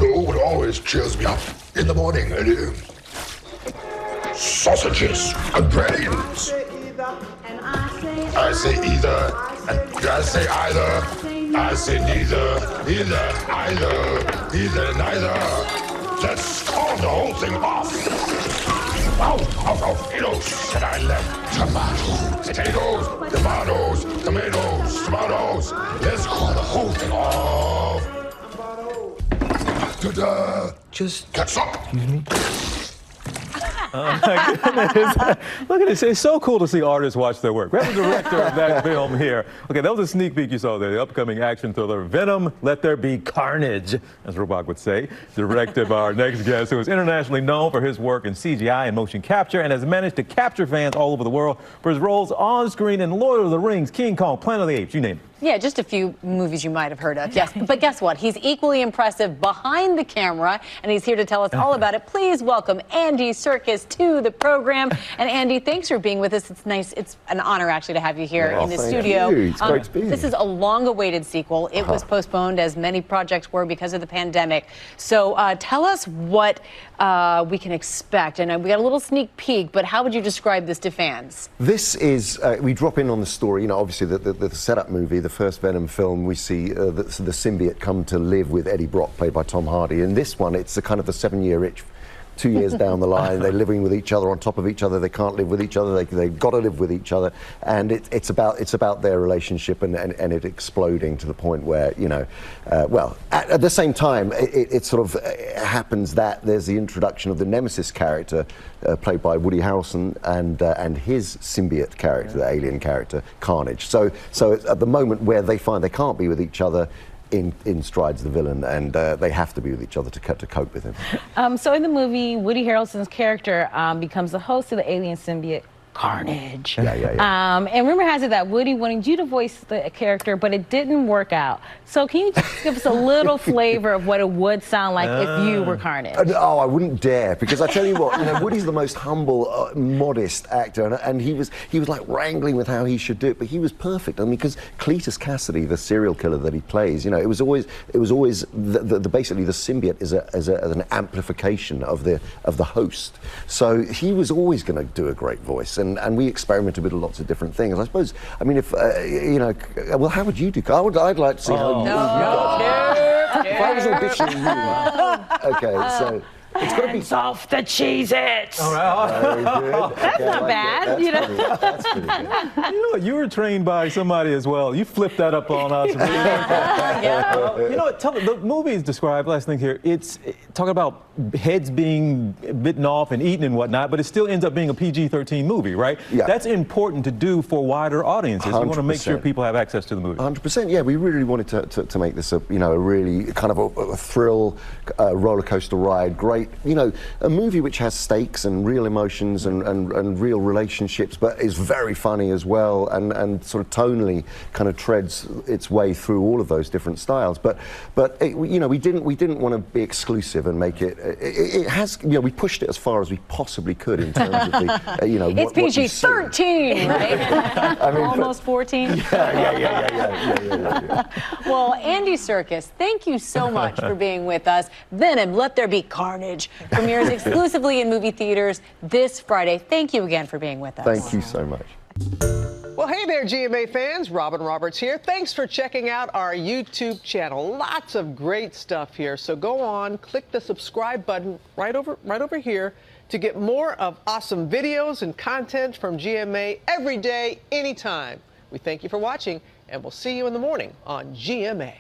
know what always cheers me up in the morning, Eddie? Sausages and brains. I say either, and I say either. I say neither, either, neither. Let's call the whole thing off. Potatoes, and I left tomatoes, tomatoes. Let's call the whole thing off. Ta-da. Just Ketchup. excuse me. Oh my goodness. Look at this. It's so cool to see artists watch their work. That's the director of that film here. Okay, that was a sneak peek you saw there. The upcoming action thriller, Venom, Let There Be Carnage, as Robach would say. Directed by our next guest, who is internationally known for his work in CGI and motion capture and has managed to capture fans all over the world for his roles on screen in Lord of the Rings, King Kong, Planet of the Apes, you name it. Yeah, just a few movies you might have heard of, yes. But guess what? He's equally impressive behind the camera, and he's here to tell us all about it. Please welcome Andy Serkis to the program. And Andy, thanks for being with us. It's nice. It's an honor, actually, to have you here in the studio. It's great to be here. This is a long-awaited sequel. It was postponed, as many projects were, because of the pandemic. So tell us what we can expect. And we got a little sneak peek, but how would you describe this to fans? This is, we drop in on the story, you know, obviously the setup movie, the first Venom film, we see the symbiote come to live with Eddie Brock, played by Tom Hardy. In this one, it's a kind of a 7-year itch. 2 years down the line, they're living with each other, on top of each other. They can't live with each other. They've got to live with each other, and it's about their relationship and it exploding to the point where, you know, well, at the same time, it sort of happens that there's the introduction of the Nemesis character, played by Woody Harrelson, and his symbiote character, the alien character, Carnage. So it's at the moment where they find they can't be with each other, in strides the villain, and they have to be with each other to cope with him. So in the movie, Woody Harrelson's character becomes the host of the alien symbiote Carnage. Yeah. And rumor has it that Woody wanted you to voice the character, but it didn't work out. So can you just give us a little flavor of what it would sound like if you were Carnage? Oh, I wouldn't dare, because I tell you what, you know, Woody's the most humble, modest actor, and he was like wrangling with how he should do it, but he was perfect. I mean, because Cletus Cassidy, the serial killer that he plays, you know, it was always basically the symbiote is an amplification of the host. So he was always going to do a great voice. And we experimented with lots of different things. I suppose, I mean, if, you know, well, how would you do? I'd like to see how you guys. If I was auditioning you, okay, so it's got to be off the Cheez-Its. All right. Very good. That's not bad, you know. That's pretty good. You know what? You were trained by somebody as well. You flipped that up on us. You know what? The movie is described, last thing here, it's talking about heads being bitten off and eaten and whatnot, but it still ends up being a PG-13 movie, right? Yeah. That's important to do for wider audiences. 100%. You want to make sure people have access to the movie. 100%, yeah. We really wanted to make this a really kind of a thrill, roller coaster ride. Great, you know, a movie which has stakes and real emotions and real relationships, but is very funny as well, and sort of tonally kind of treads its way through all of those different styles. But you know, we didn't want to be exclusive and make it. It has, you know, we pushed it as far as we possibly could in terms of the, you know, it's PG-13, right? I mean, almost 14. Yeah. Well, Andy Serkis, thank you so much for being with us. Venom, Let There Be Carnage premieres exclusively in movie theaters this Friday. Thank you again for being with us. Thank you so much. Well, hey there, GMA fans. Robin Roberts here. Thanks for checking out our YouTube channel. Lots of great stuff here. So go on, click the subscribe button right over here to get more of awesome videos and content from GMA every day, anytime. We thank you for watching, and we'll see you in the morning on GMA.